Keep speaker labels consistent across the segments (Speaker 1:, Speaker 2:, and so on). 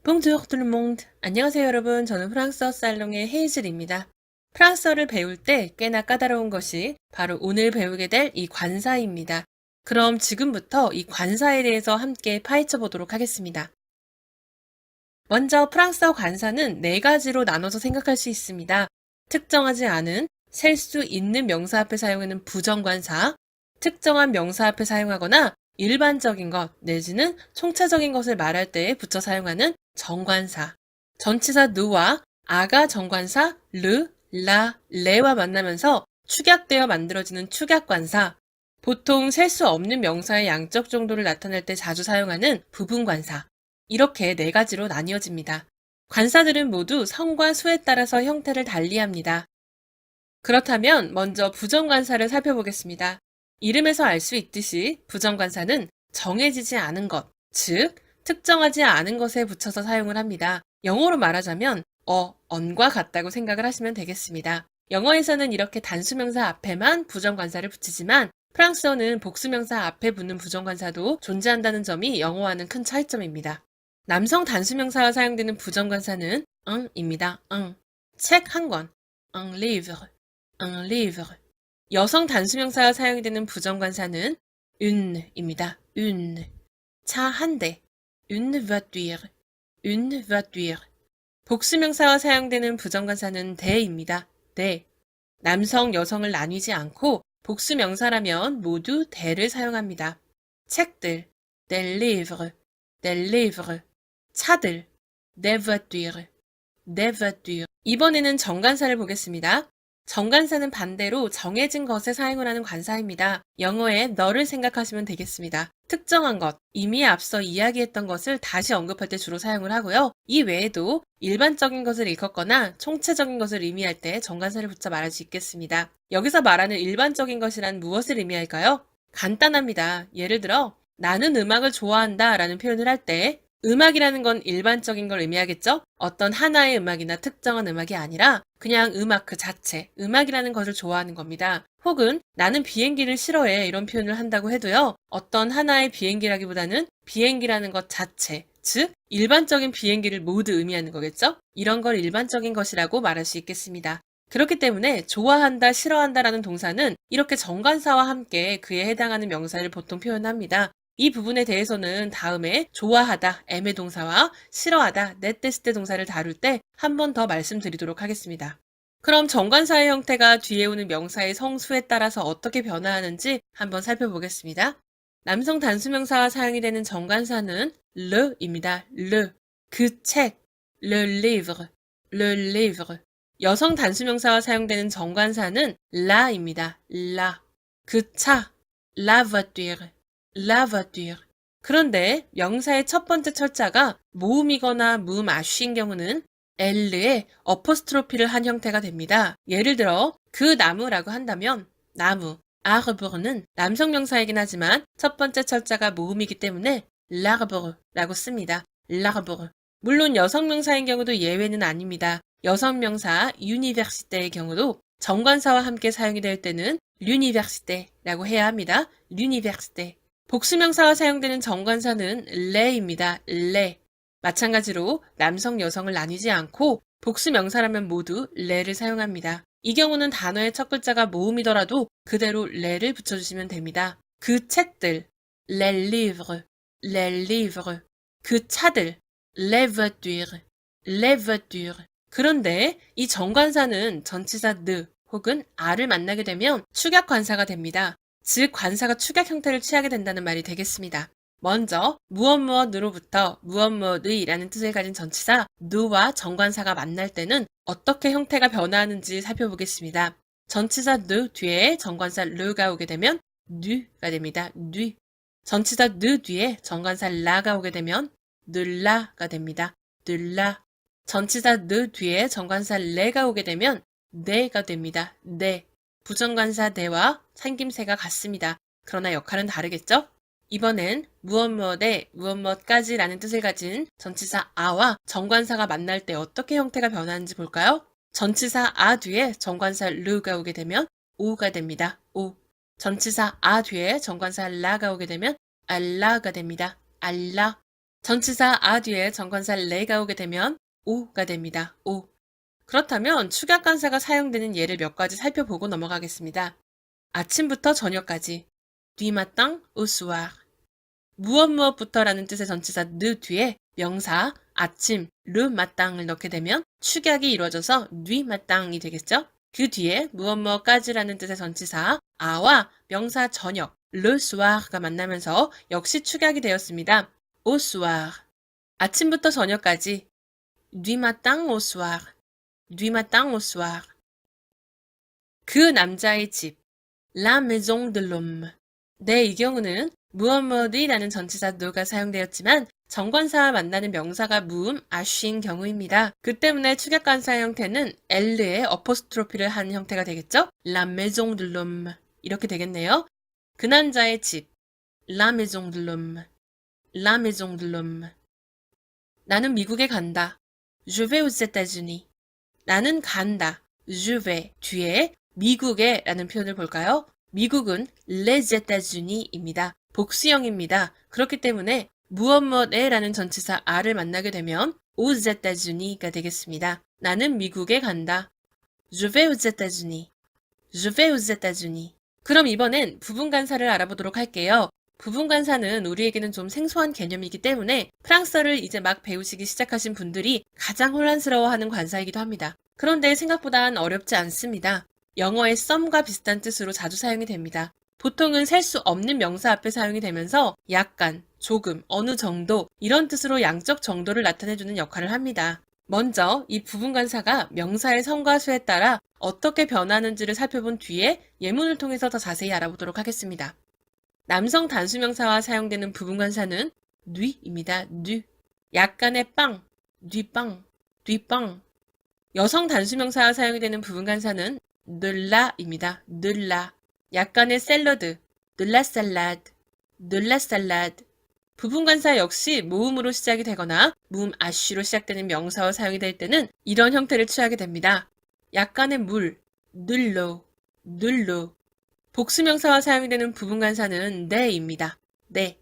Speaker 1: Bonjour tout le monde. 안녕하세요 여러분. 저는 프랑스어 살롱의 헤이즐입니다. 프랑스어를 배울 때 꽤나 까다로운 것이 바로 오늘 배우게 될 이 관사입니다. 그럼 지금부터 이 관사에 대해서 함께 파헤쳐 보도록 하겠습니다. 먼저 프랑스어 관사는 네 가지로 나눠서 생각할 수 있습니다. 특정하지 않은, 셀 수 있는 명사 앞에 사용하는 부정관사, 특정한 명사 앞에 사용하거나 일반적인 것 내지는 총체적인 것을 말할 때에 붙여 사용하는 정관사, 전치사 느와 아가 정관사 르, 라, 레와 만나면서 축약되어 만들어지는 축약관사, 보통 셀 수 없는 명사의 양적 정도를 나타낼 때 자주 사용하는 부분관사, 이렇게 네 가지로 나뉘어집니다. 관사들은 모두 성과 수에 따라서 형태를 달리합니다. 그렇다면 먼저 부정관사를 살펴보겠습니다. 이름에서 알 수 있듯이 부정관사는 정해지지 않은 것, 즉 특정하지 않은 것에 붙여서 사용을 합니다. 영어로 말하자면 on과 같다고 생각을 하시면 되겠습니다. 영어에서는 이렇게 단수명사 앞에만 부정관사를 붙이지만 프랑스어는 복수명사 앞에 붙는 부정관사도 존재한다는 점이 영어와는 큰 차이점입니다. 남성 단수명사가 사용되는 부정관사는 ing입니다. 책 한 권, un livre, un livre. 여성 단수명사가 사용되는 부정관사는 une입니다. une. 차 한 대, une voiture, une voiture. 복수명사가 사용되는 부정관사는 대입니다. 대. 남성, 여성을 나뉘지 않고 복수명사라면 모두 대를 사용합니다. 책들, des livres, des livres. 차들, des voitures, des voitures. 이번에는 정관사를 보겠습니다. 정관사는 반대로 정해진 것에 사용을 하는 관사입니다. 영어의 너를 생각하시면 되겠습니다. 특정한 것, 이미 앞서 이야기했던 것을 다시 언급할 때 주로 사용을 하고요. 이 외에도 일반적인 것을 일컫거나 총체적인 것을 의미할 때 정관사를 붙여 말할 수 있겠습니다. 여기서 말하는 일반적인 것이란 무엇을 의미할까요? 간단합니다. 예를 들어 나는 음악을 좋아한다 라는 표현을 할 때 음악이라는 건 일반적인 걸 의미하겠죠? 어떤 하나의 음악이나 특정한 음악이 아니라 그냥 음악 그 자체, 음악이라는 것을 좋아하는 겁니다. 혹은 나는 비행기를 싫어해 이런 표현을 한다고 해도요. 어떤 하나의 비행기라기보다는 비행기라는 것 자체, 즉 일반적인 비행기를 모두 의미하는 거겠죠? 이런 걸 일반적인 것이라고 말할 수 있겠습니다. 그렇기 때문에 좋아한다, 싫어한다라는 동사는 이렇게 정관사와 함께 그에 해당하는 명사를 보통 표현합니다. 이 부분에 대해서는 다음에 좋아하다, 애매 동사와 싫어하다, 네테스테 동사를 다룰 때 한 번 더 말씀드리도록 하겠습니다. 그럼 정관사의 형태가 뒤에 오는 명사의 성수에 따라서 어떻게 변화하는지 한번 살펴보겠습니다. 남성 단수명사가 사용이 되는 정관사는 le입니다. le. 그 책, le livre, le livre. 여성 단수명사가 사용되는 정관사는 la입니다. la. 그 차, la voiture, la voiture. 그런데 명사의 첫 번째 철자가 모음이거나 무음아쉬인 경우는 L에 어퍼스트로피를 한 형태가 됩니다. 예를 들어 그 나무라고 한다면 나무, arbre는 남성 명사이긴 하지만 첫 번째 철자가 모음이기 때문에 l'arbre라고 씁니다. l'arbre. 물론 여성 명사인 경우도 예외는 아닙니다. 여성 명사 université의 경우도 정관사와 함께 사용이 될 때는 l'université라고 해야 합니다. l'université. 복수명사가 사용되는 정관사는 레입니다. 레. 마찬가지로 남성, 여성을 나뉘지 않고 복수명사라면 모두 레를 사용합니다. 이 경우는 단어의 첫 글자가 모음이더라도 그대로 레를 붙여주시면 됩니다. 그 책들, les livres, les livres. 그 차들, les voitures, les voitures. 그런데 이 정관사는 전치사 느 혹은 아를 만나게 되면 축약관사가 됩니다. 즉 관사가 축약 형태를 취하게 된다는 말이 되겠습니다. 먼저 무엇 무엇으로부터 무엇 무엇의라는 뜻을 가진 전치사 느와 정관사가 만날 때는 어떻게 형태가 변화하는지 살펴보겠습니다. 전치사 느 뒤에 정관사 르가 오게 되면 누가 됩니다. 누. 전치사 느 뒤에 정관사 라가 오게 되면 늘라가 됩니다. 늘라. 전치사 느 뒤에 정관사 레가 오게 되면 네가 됩니다. 네. 부정관사 대와 생김새가 같습니다. 그러나 역할은 다르겠죠? 이번엔 무엇 무엇에 무엇 무엇까지라는 뜻을 가진 전치사 아와 정관사가 만날 때 어떻게 형태가 변하는지 볼까요? 전치사 아 뒤에 정관사 르가 오게 되면 오가 됩니다. 오. 전치사 아 뒤에 정관사 라가 오게 되면 알라가 됩니다. 알라. 전치사 아 뒤에 정관사 레가 오게 되면 오가 됩니다. 오. 그렇다면 축약관사가 사용되는 예를 몇 가지 살펴보고 넘어가겠습니다. 아침부터 저녁까지. du matin au soir. 무엇부터라는 뜻의 전치사 느 뒤에 명사 아침 le matin을 넣게 되면 축약이 이루어져서 du matin이 되겠죠? 그 뒤에 무엇까지라는 뜻의 전치사 아와 명사 저녁 le soir가 만나면서 역시 축약이 되었습니다. au soir. 아침부터 저녁까지. du matin au soir. du matin au soir. 그 남자의 집. La maison de l'homme. 네, 이 경우는 무엇이라는 전치사 no가 사용되었지만 정관사와 만나는 명사가 무음, 아쉬인 경우입니다. 그 때문에 축약관사 형태는 L에 어포스트로피를 한 형태가 되겠죠? La maison de l'homme. 이렇게 되겠네요. 그 남자의 집. La maison de l'homme. La maison de l'homme. 나는 미국에 간다. Je vais aux États-Unis. 나는 간다. Je vais 뒤에 미국에 라는 표현을 볼까요? 미국은 les États-Unis입니다. 복수형입니다. 그렇기 때문에 무엇에 라는 전치사 a를 만나게 되면 aux États-Unis가 되겠습니다. 나는 미국에 간다. Je vais aux États-Unis. Je vais aux États-Unis. 그럼 이번엔 부분관사를 알아보도록 할게요. 부분관사는 우리에게는 좀 생소한 개념이기 때문에 프랑스어를 이제 막 배우시기 시작하신 분들이 가장 혼란스러워하는 관사이기도 합니다. 그런데 생각보단 어렵지 않습니다. 영어의 some과 비슷한 뜻으로 자주 사용이 됩니다. 보통은 셀 수 없는 명사 앞에 사용이 되면서 약간, 조금, 어느 정도 이런 뜻으로 양적 정도를 나타내주는 역할을 합니다. 먼저 이 부분관사가 명사의 성과 수에 따라 어떻게 변하는지를 살펴본 뒤에 예문을 통해서 더 자세히 알아보도록 하겠습니다. 남성 단수명사와 사용되는 부분관사는 누이입니다. 누. 약간의 빵, 뒤빵, 뒤빵. 여성 단수명사와 사용이 되는 부분관사는 늘라입니다. 늘라. 약간의 샐러드, 늘라 샐라드, 늘라 샐라드. 부분관사 역시 모음으로 시작이 되거나 무음 아쉬로 시작되는 명사와 사용이 될 때는 이런 형태를 취하게 됩니다. 약간의 물, 늘로, 늘로. 복수명사와 사용이 되는 부분관사는 네입니다. 네.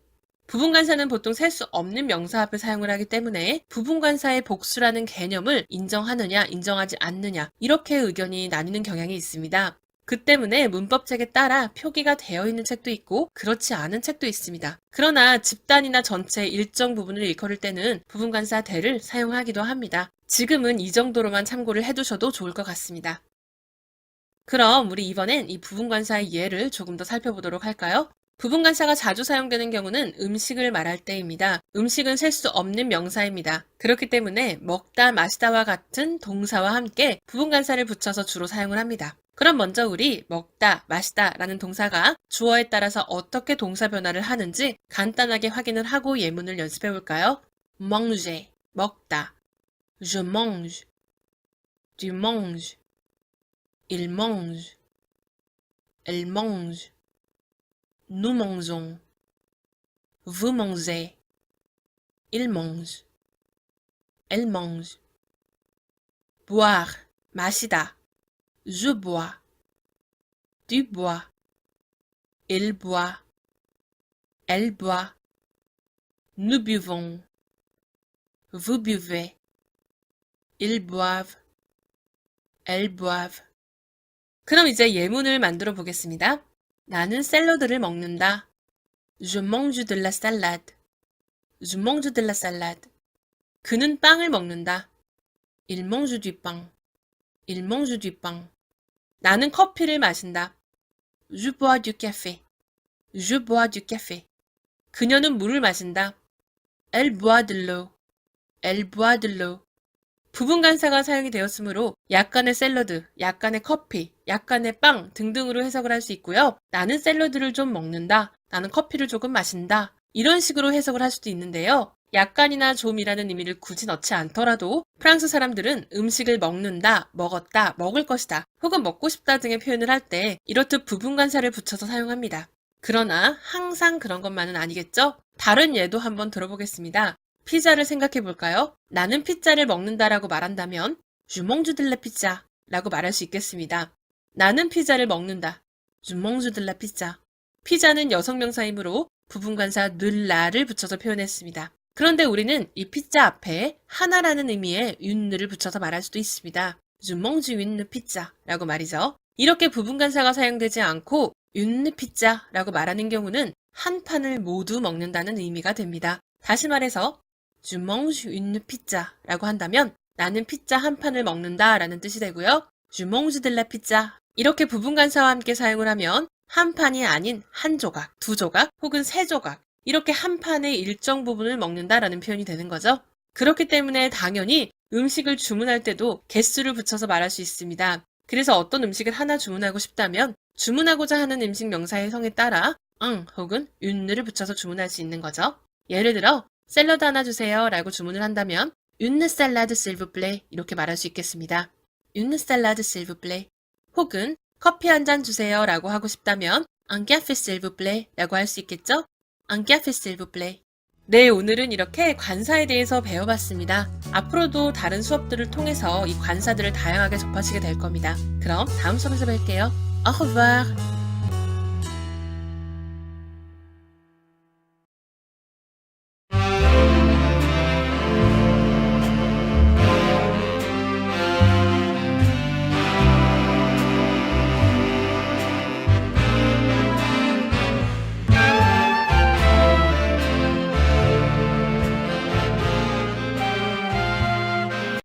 Speaker 1: 부분관사는 보통 셀 수 없는 명사 앞에 사용을 하기 때문에 부분관사의 복수라는 개념을 인정하느냐 인정하지 않느냐 이렇게 의견이 나뉘는 경향이 있습니다. 그 때문에 문법책에 따라 표기가 되어 있는 책도 있고 그렇지 않은 책도 있습니다. 그러나 집단이나 전체의 일정 부분을 일컬을 때는 부분관사 대를 사용하기도 합니다. 지금은 이 정도로만 참고를 해두셔도 좋을 것 같습니다. 그럼 우리 이번엔 이 부분관사의 예를 조금 더 살펴보도록 할까요? 부분관사가 자주 사용되는 경우는 음식을 말할 때입니다. 음식은 셀 수 없는 명사입니다. 그렇기 때문에 먹다, 마시다와 같은 동사와 함께 부분관사를 붙여서 주로 사용을 합니다. 그럼 먼저 우리 먹다, 마시다 라는 동사가 주어에 따라서 어떻게 동사 변화를 하는지 간단하게 확인을 하고 예문을 연습해 볼까요? manger, 먹다. Je mange. Tu manges. Il mange. Elle mange. Nous mangeons. Vous mangez. Il mange. Elle mange. Boire, 마시다. Je bois. Tu bois. Il boit. Elle boit. Nous buvons. Vous buvez. Ils boivent. Elles boivent. 그럼 이제 예문을 만들어 보겠습니다. 나는 샐러드를 먹는다. Je mange de la salade. Je mange de la salade. 그는 빵을 먹는다. Il mange du pain. Il mange du pain. 나는 커피를 마신다. Je bois du café. Je bois du café. 그녀는 물을 마신다. Elle boit de l'eau. Elle boit de l'eau. 부분관사가 사용이 되었으므로 약간의 샐러드, 약간의 커피, 약간의 빵 등등으로 해석을 할 수 있고요. 나는 샐러드를 좀 먹는다. 나는 커피를 조금 마신다. 이런 식으로 해석을 할 수도 있는데요. 약간이나 좀이라는 의미를 굳이 넣지 않더라도 프랑스 사람들은 음식을 먹는다, 먹었다, 먹을 것이다, 혹은 먹고 싶다 등의 표현을 할 때 이렇듯 부분관사를 붙여서 사용합니다. 그러나 항상 그런 것만은 아니겠죠? 다른 예도 한번 들어보겠습니다. 피자를 생각해 볼까요? 나는 피자를 먹는다라고 말한다면 Je mange de la pizza 라고 말할 수 있겠습니다. 나는 피자를 먹는다. Je mange de la pizza. 피자는 여성명사이므로 부분관사 늘라를 붙여서 표현했습니다. 그런데 우리는 이 피자 앞에 하나라는 의미의 윤느를 붙여서 말할 수도 있습니다. Je mange une pizza 라고 말이죠. 이렇게 부분간사가 사용되지 않고 une pizza라고 말하는 경우는 한 판을 모두 먹는다는 의미가 됩니다. 다시 말해서 Je mange une pizza 라고 한다면 나는 피자 한 판을 먹는다 라는 뜻이 되고요. Je mange de la pizza 이렇게 부분간사와 함께 사용을 하면 한 판이 아닌 한 조각, 두 조각 혹은 세 조각 이렇게 한 판의 일정 부분을 먹는다라는 표현이 되는 거죠. 그렇기 때문에 당연히 음식을 주문할 때도 개수를 붙여서 말할 수 있습니다. 그래서 어떤 음식을 하나 주문하고 싶다면 주문하고자 하는 음식 명사의 성에 따라 혹은 윤느를 붙여서 주문할 수 있는 거죠. 예를 들어 샐러드 하나 주세요 라고 주문을 한다면 une salade s'il vous plaît 이렇게 말할 수 있겠습니다. une salade s'il vous plaît 혹은 커피 한 잔 주세요 라고 하고 싶다면 un café s'il vous plaît 라고 할 수 있겠죠? un café s'il vous plaît 네, 오늘은 이렇게 관사에 대해서 배워봤습니다. 앞으로도 다른 수업들을 통해서 이 관사들을 다양하게 접하시게 될 겁니다. 그럼 다음 수업에서 뵐게요. Au revoir!